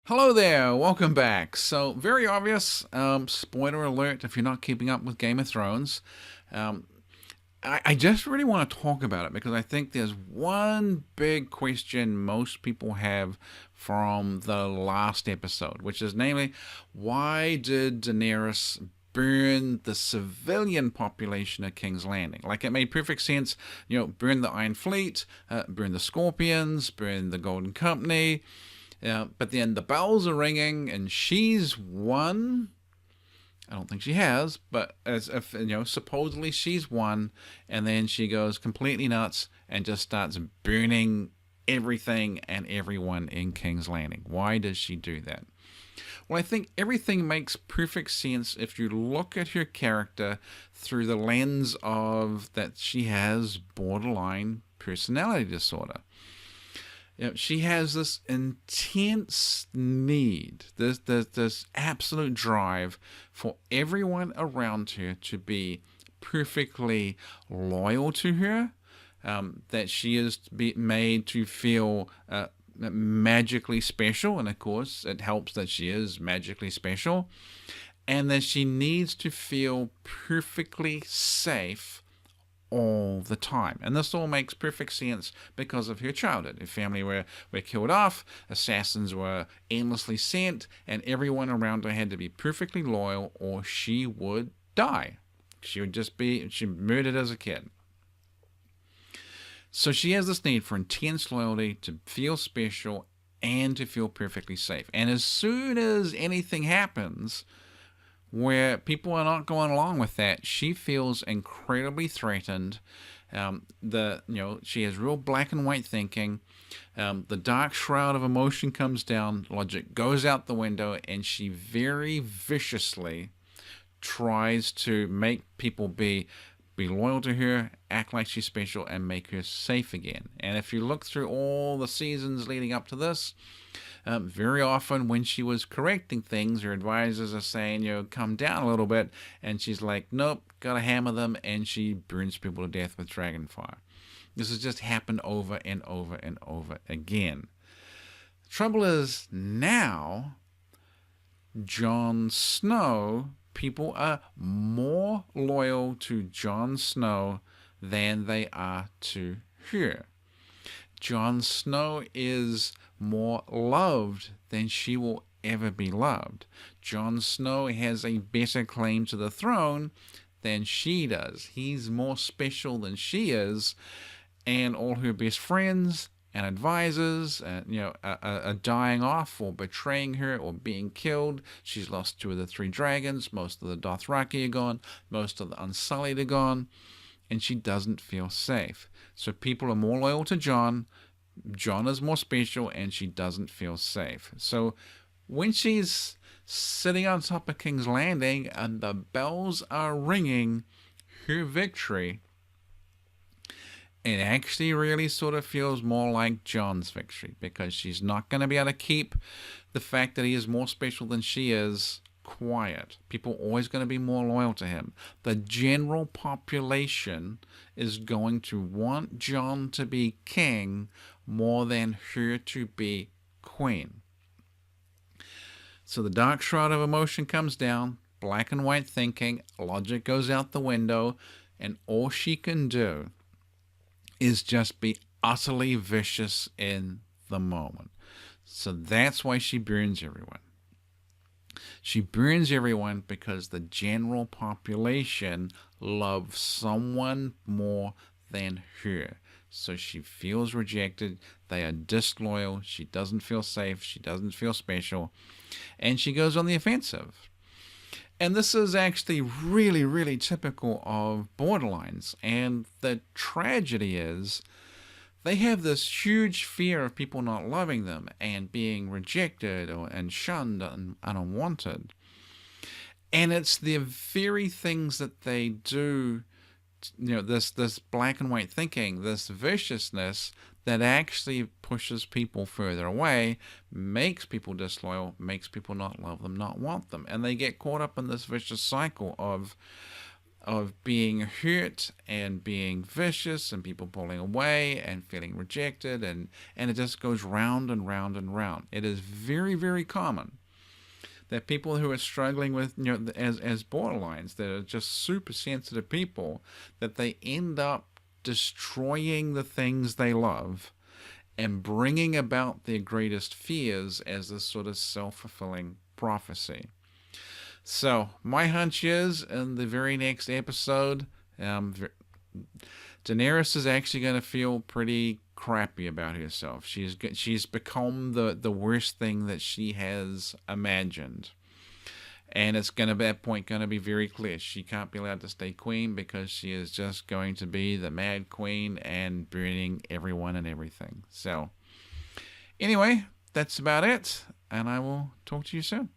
Hello there, welcome back. So, very obvious, spoiler alert if you're not keeping up with Game of Thrones. Um, I just really want to talk about it because I think there's one big question most people have from the last episode, which is namely, why did Daenerys burn the civilian population of King's Landing? Like, it made perfect sense, burn the Iron Fleet, burn the Scorpions, burn the Golden Company. But then the bells are ringing and she's won. I don't think she has, but as if supposedly she's won, and then she goes completely nuts and just starts burning everything and everyone in King's Landing. Why does she do that? Well, I think everything makes perfect sense if you look at her character through the lens of that she has borderline personality disorder. She has this intense need, this absolute drive for everyone around her to be perfectly loyal to her, that she is made to feel magically special, and of course it helps that she is magically special, and that she needs to feel perfectly safe all the time. And this all makes perfect sense because of her childhood. Her family were killed off, assassins were endlessly sent, and everyone around her had to be perfectly loyal or she would die. She would just be murdered as a kid. So she has this need for intense loyalty, to feel special, and to feel perfectly safe. And as soon as anything happens where people are not going along with that, she feels incredibly threatened. She has real black and white thinking. The dark shroud of emotion comes down, logic goes out the window, and she very viciously tries to make people be loyal to her, act like she's special, and make her safe again. And if you look through all the seasons leading up to this, very often when she was correcting things, her advisors are saying, come down a little bit, and she's like, nope, gotta hammer them, and she burns people to death with dragonfire. This has just happened over and over and over again. The trouble is, now, Jon Snow, people are more loyal to Jon Snow than they are to her. Jon Snow is more loved than she will ever be loved. Jon Snow has a better claim to the throne than she does. He's more special than she is, and all her best friends and advisors are dying off or betraying her or being killed. She's lost 2 of the 3 dragons. Most of the Dothraki are gone. Most of the Unsullied are gone. And she doesn't feel safe. So people are more loyal to Jon. Jon is more special, and she doesn't feel safe. So when she's sitting on top of King's Landing and the bells are ringing her victory, it actually really sort of feels more like Jon's victory, because she's not going to be able to keep the fact that he is more special than she is quiet. People are always going to be more loyal to him. The general population is going to want Jon to be king more than her to be queen. So the dark shroud of emotion comes down, black and white thinking, logic goes out the window, and all she can do is just be utterly vicious in the moment. So that's why she burns everyone. She burns everyone because the general population loves someone more than her. So she feels rejected. They are disloyal. She doesn't feel safe. She doesn't feel special. And she goes on the offensive. And this is actually really, really typical of borderlines. And the tragedy is they have this huge fear of people not loving them and being rejected and shunned and unwanted. And it's the very things that they do, this black and white thinking, this viciousness that actually pushes people further away, makes people disloyal, makes people not love them, not want them. And they get caught up in this vicious cycle of of being hurt and being vicious and people pulling away and feeling rejected, and it just goes round and round and round. It is very, very common that people who are struggling with, as borderlines, that are just super sensitive people, that they end up destroying the things they love and bringing about their greatest fears as this sort of self-fulfilling prophecy. So my hunch is, in the very next episode, Daenerys is actually going to feel pretty crappy about herself. She's become the worst thing that she has imagined. And it's going to, at that point, going to be very clear. She can't be allowed to stay queen because she is just going to be the mad queen and burning everyone and everything. So, anyway, that's about it. And I will talk to you soon.